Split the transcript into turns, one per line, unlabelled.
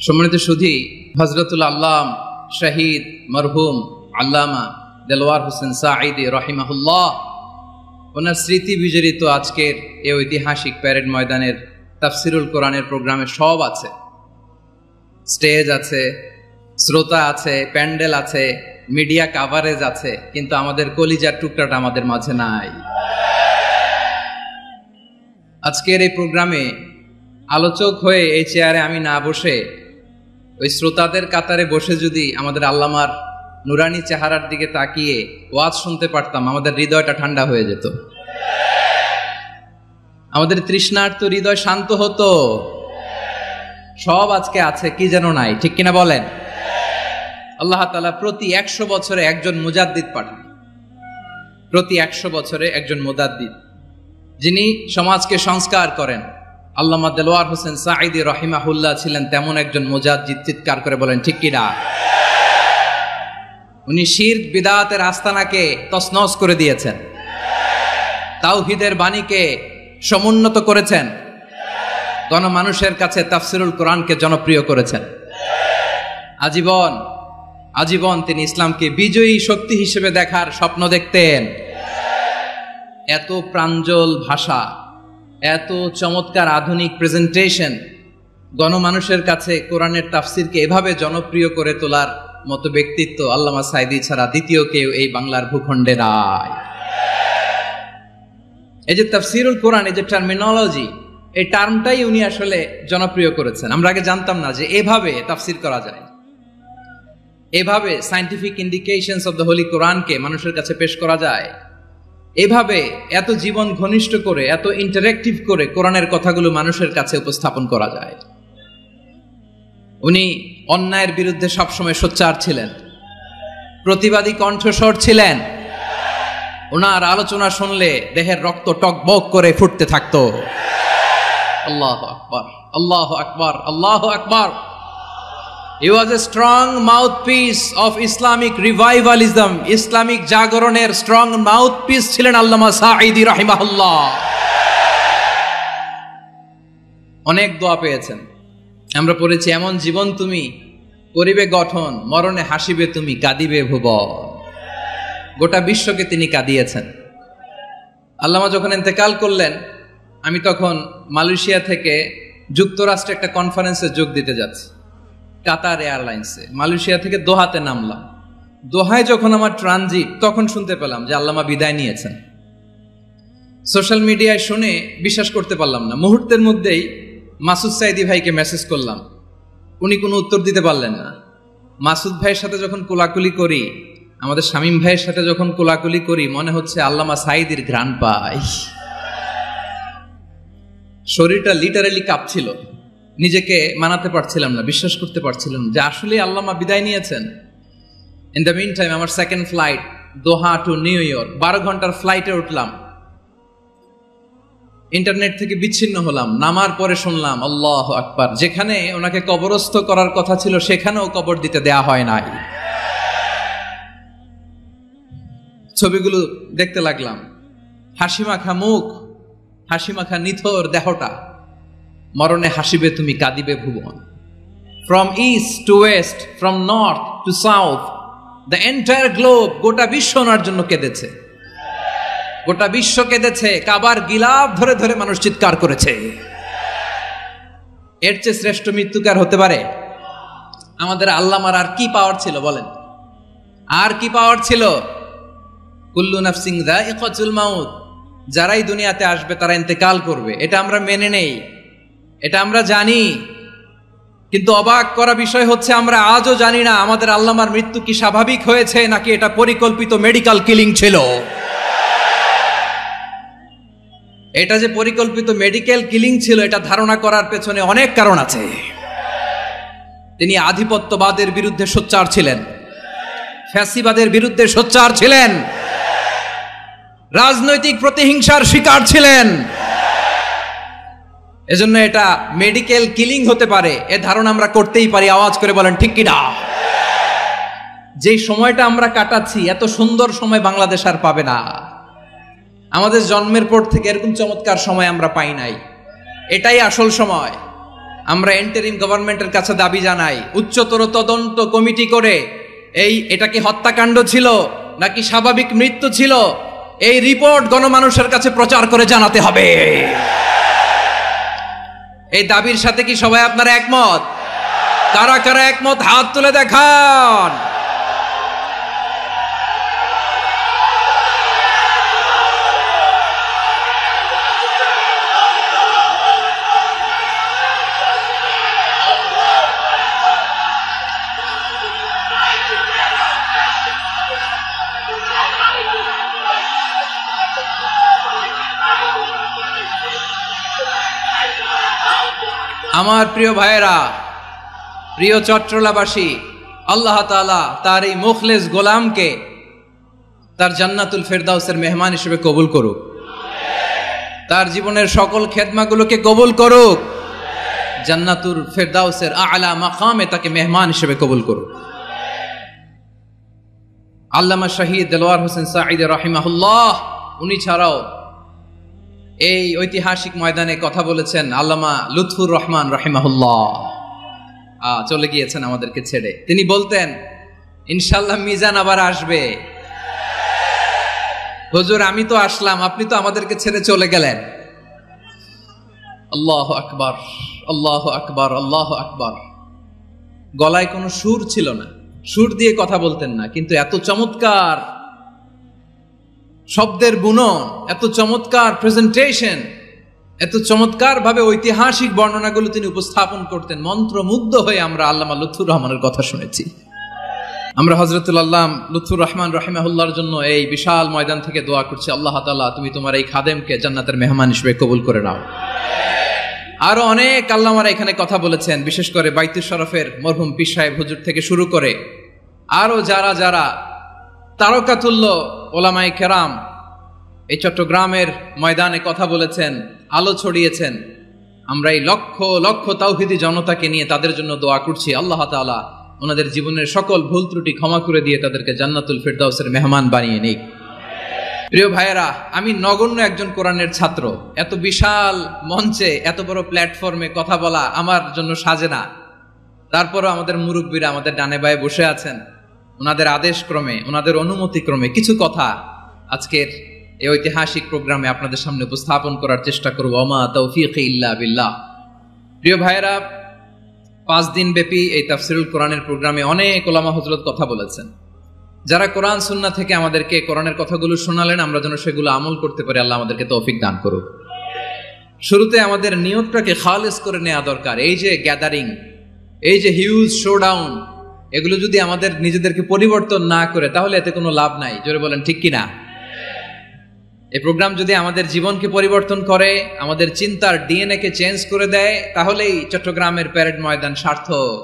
সম্মানিত সুধী, হযরতুল আল্লাম শহীদ মরহুম আল্লামা দেলওয়ার হোসেন সাঈদী রাহিমাহুল্লাহ, ওনার স্মৃতি বিজড়িত আজকের এই ঐতিহাসিক প্যারেড ময়দানের তাফসিরুল কোরআনের প্রোগ্রামে সব আছে। স্টেজ আছে, শ্রোতা আছে, প্যান্ডেল আছে, মিডিয়া কাভারেজ আছে, কিন্তু আমাদের কলিজার টুকরাটা আমাদের মাঝে নাই। আজকের এই প্রোগ্রামে আলোচক হয়ে এই চেয়ারে আমি না বসে ওই শ্রোতাদের কাতারে বসে যদি আমাদের আল্লামার নুরানি চেহারার দিকে তাকিয়ে ওয়াজ শুনতে পারতাম, আমাদের হৃদয়টা ঠান্ডা হয়ে যেত, আমাদের তৃষ্ণার্ত হৃদয় শান্ত হতো। সব আজকে আছে, কি যেন নাই, ঠিক কিনা বলেন? আল্লাহ তাআলা প্রতি 100 বছরে একজন মুজাদ্দিদ পাঠান, প্রতি 100 বছরে একজন মুজাদ্দিদ, যিনি সমাজকে সংস্কার করেন। আল্লামা দেলওয়ার হোসেন সাঈদী রাহিমাহুল্লাহ ছিলেন তেমন একজন মুজাদ্দিদ। চিৎকার করে বলেন ঠিক কিনা? উনি শিরক বিদআতের আস্তানাকে তছনছ করে দিয়েছেন, তাওহীদের বাণীকে সমুন্নত করেছেন, গণমানুষের কাছে তাফসিরুল কোরআনকে জনপ্রিয় করেছেন। আজীবন তিনি ইসলামকে বিজয়ী শক্তি হিসেবে দেখার স্বপ্ন দেখতেন। এত প্রাঞ্জল ভাষা, এত চমৎকার আধুনিক প্রেজেন্টেশন, গণমানুষের কাছে কোরআনের তাফসিরকে এভাবে জনপ্রিয় করে তোলার মতো ব্যক্তিত্ব আল্লামা সাঈদী ছাড়া দ্বিতীয় কেউ এই বাংলার ভূখণ্ডে নাই। এই যে তাফসিরুল কোরআন, এই যে টার্মিনোলজি, এই টার্মটাই উনি আসলে জনপ্রিয় করেছেন। আমরা আগে জানতাম না যে এভাবে তাফসির করা যায়, এভাবে scientific indications of the Holi কোরআনকে মানুষের কাছে পেশ করা যায়, এভাবে এত জীবন ঘনিষ্ঠ করে, এত ইন্টারেক্টিভ করে কোরআনের কথাগুলো মানুষের কাছে উপস্থাপন করা যায়। উনি অন্যায়ের বিরুদ্ধে সবসময় সোচ্চার ছিলেন, প্রতিবাদী কণ্ঠস্বর ছিলেন। ওনার আলোচনা শুনলে দেহের রক্ত টকবক করে ফুটতে থাকতো। আল্লাহু আকবার, আল্লাহু আকবার, আল্লাহু আকবার। He was a strong mouthpiece of Islamic revivalism. Islamic জাগরণের স্ট্রং মাউথপিস ছিলেন আল্লামা সাঈদী রাহিমাহুল্লাহ। অনেক দোয়া পেয়েছেন, আমরা পড়েছি, এমন জীবন তুমি করিবে গঠন, মরণে হাসিবে তুমি, কাঁদিবে ভুবন। গোটা বিশ্বকে তিনি কাঁদিয়েছেন। আল্লামা যখন ইন্তেকাল করলেন, আমি তখন মালয়েশিয়া থেকে যুক্তরাষ্ট্রে একটা কনফারেন্সে যোগ দিতে যাচ্ছি, কাতার এয়ারলাইন্সে। মালয়েশিয়া থেকে দোহাতে নামলাম। দোহায় যখন আমার ট্রানজিট, তখন শুনতে পেলাম যে আল্লামা বিদায় নিয়েছেন। সোশ্যাল মিডিয়ায় শুনে বিশ্বাস করতে পারলাম না। মুহূর্তের মধ্যেই মাসুদ সাঈদী ভাইকে মেসেজ করলাম, উনি কোনো উত্তর দিতে পারলেন না। মাসুদ ভাইয়ের সাথে যখন কোলাকুলি করি, আমাদের শামীম ভাইয়ের সাথে যখন কোলাকুলি করি, মনে হচ্ছে আল্লামা সাঈদীর ঘ্রাণ পাই। শরীরটা লিটারালি কাঁপছিল, নিজেকে মানাতে পারছিলাম না, বিশ্বাস করতে পারছিলাম যে আসলে আল্লামা বিদায় নিয়েছেন। ইন দ্য মিন টাইম আমার সেকেন্ড ফ্লাইট, দোহা টু নিউ ইয়র্ক, 12 ঘন্টার ফ্লাইটে উঠলাম। ইন্টারনেট থেকে বিচ্ছিন্ন হলাম। নামার পরে শুনলাম আল্লাহু আকবার, যেখানে ওনাকে কবরস্থ করার কথা ছিল সেখানেও কবর দিতে দেয়া হয় নাই। ছবিগুলো দেখতে লাগলাম, হাসিমাখা মুখ, হাসিমাখা নিথর দেহটা, মরণে হাসিবে তুমি, কাঁদিবে ভুবন। From east to west, from north to south, the entire globe, গোটা বিশ্ব ওনার জন্য কেঁদেছে, গোটা বিশ্ব কেঁদেছে। কাবার গিলাফ ধরে ধরে মানুষ চিৎকার করেছে। এর চেয়ে শ্রেষ্ঠ মৃত্যুকার হতে পারে? আমাদের আল্লামার আর কি পাওয়ার ছিল বলেন? আর কি পাওয়ার ছিল? কুল্লু নাফসিন যায়িকাতুল মাউত, যারাই দুনিয়াতে আসবে তারা ইন্তেকাল করবে, এটা আমরা মেনে নেই, এটা আমরা জানি। কিন্তু অবাক করা বিষয় হচ্ছে, আমরা আজও জানি না আমাদের আল্লামার মৃত্যু কি স্বাভাবিক হয়েছে নাকি এটা পরিকল্পিত মেডিকেল কিলিং ছিল। এটা যে পরিকল্পিত মেডিকেল কিলিং ছিল, এটা ধারণা করার পেছনে অনেক কারণ আছে। তিনি আধিপত্যবাদের বিরুদ্ধে সোচ্চার ছিলেন, ফ্যাসিবাদের বিরুদ্ধে সোচ্চার ছিলেন, রাজনৈতিক প্রতিহিংসার শিকার ছিলেন। এজন্য এটা মেডিকেল কিলিং হতে পারে, এ ধারণা আমরা করতেই পারি। আওয়াজ করে বলেন ঠিক কিনা? যেই সময়টা আমরা কাটাচ্ছি, এত সুন্দর সময় বাংলাদেশ আর পাবে না। আমাদের জন্মের পর থেকে এরকম চমৎকার সময় আমরা পাই নাই। এটাই আসল সময়। আমরা ইন্টারিম গভর্নমেন্টের কাছে দাবি জানাই, উচ্চতর তদন্ত কমিটি করে এটা কি হত্যাকাণ্ড ছিল নাকি স্বাভাবিক মৃত্যু ছিল, এই রিপোর্ট গণমানুষের কাছে প্রচার করে জানাতে হবে। এই দাবির সাথে কি সবাই আপনারা একমত? কারা কারা একমত হাত তুলে দেখান। আমার প্রিয় ভাইয়েরা, প্রিয় চট্টলাবাসী, আল্লাহ তাআলা তার এই মুখলেস গোলামকে তার জান্নাতুল ফেরদাউসের মেহমান হিসেবে কবুল করুক, তার জীবনের সকল খেদমাগুলোকে কবুল করুক, জান্নাতুল ফেরদাউসের আলা মাকামে তাকে মেহমান হিসেবে কবুল করুক। আল্লামা শহীদ দেলোয়ার হোসেন সাঈদ রাহিমাহুল্লাহ, উনি ছাড়াও এই ঐতিহাসিক ময়দানে কথা বলেছেন আল্লামা লুৎফুর রহমান রাহিমাহুল্লাহ। চলে গিয়েছেন আমাদেরকে ছেড়ে। তিনি বলতেন, ইনশাআল্লাহ মিজান আবার আসবে। হুজুর আমি তো আসলাম, আপনি তো আমাদেরকে ছেড়ে চলে গেলেন। আল্লাহু আকবার, আল্লাহু আকবার, আল্লাহু আকবার। গলায় কোনো সুর ছিল না, সুর দিয়ে কথা বলতেন না, কিন্তু এত চমৎকার শব্দের বুনন, এত চমৎকার প্রেজেন্টেশন, এত চমৎকার ভাবে ঐতিহাসিক বর্ণনাগুলো তিনি উপস্থাপন করতেন। মন্ত্রমুগ্ধ হয়ে আমরা আল্লামা লুৎফুর রহমানের কথা শুনেছি। আমরা হযরতুল আল্লাম লুৎফুর রহমান রাহিমাহুল্লাহর জন্য এই বিশাল ময়দান থেকে দোয়া করছি, আল্লাহ তাআলা তুমি তোমার এই খাদেমকে জান্নাতের মেহমান হিসেবে কবুল করে নাও। আরো অনেক আল্লামারা এখানে কথা বলেছেন, বিশেষ করে বাইতুল শরফের মরহুম পীর সাহেব হুজুর থেকে শুরু করে আরো যারা যারা তারকাতুল্য ওলামায়ে কেরাম এই চট্টগ্রামের ময়দানে কথা বলেছেন, আলো ছড়িয়েছেন। আমরা এই লক্ষ লক্ষ তাওহীদি জনতাকে নিয়ে তাদের জন্য দোয়া করছি, আল্লাহ তাআলা ওনাদের জীবনের সকল ভুল ত্রুটি ক্ষমা করে দিয়ে তাদেরকে জান্নাতুল ফেরদাউসের মেহমান বানিয়ে নিক। প্রিয় ভাইয়েরা, আমি নগণ্য একজন কোরআনের ছাত্র, এত বিশাল মঞ্চে এত বড় প্ল্যাটফর্মে কথা বলা আমার জন্য সাজে না। তারপরও আমাদের মুরব্বীরা আমাদের ডানে বায়ে বসে আছেন, ওনাদের আদেশ ক্রমে, ওনাদের অনুমতি ক্রমে কিছু কথা আজকের এই ঐতিহাসিক প্রোগ্রামে আপনাদের সামনে উপস্থাপন করার চেষ্টা করব। ওমা তাওফীকি ইল্লা বিল্লাহ। প্রিয় ভাইয়েরা, 5 দিন ব্যাপী এই তাফসীরুল কোরআনের প্রোগ্রামে অনেক ওলামা হযরত কথা বলেছেন। যারা কোরআন সুন্নাহ থেকে আমাদেরকে কোরআনের কথাগুলো শোনালেন, আমরা যেন সেগুলো আমল করতে পারি, আল্লাহ আমাদেরকে তৌফিক দান করুক। শুরুতে আমাদের নিয়তটাকে খালিস করে নেওয়া দরকার। এই যে গ্যাদারিং, এই যে হিউজ শোডাউন, এগুলো যদি আমাদের নিজেদেরকে পরিবর্তন না করে তাহলে এতে কোনো লাভ নাই। জোরে বলেন ঠিক কিনা? এই প্রোগ্রাম যদি আমাদের জীবনকে পরিবর্তন করে, আমাদের চিন্তার ডিএনএ কে চেঞ্জ করে দেয়, তাহলেই চট্টগ্রামের প্যারেড ময়দান সার্থক।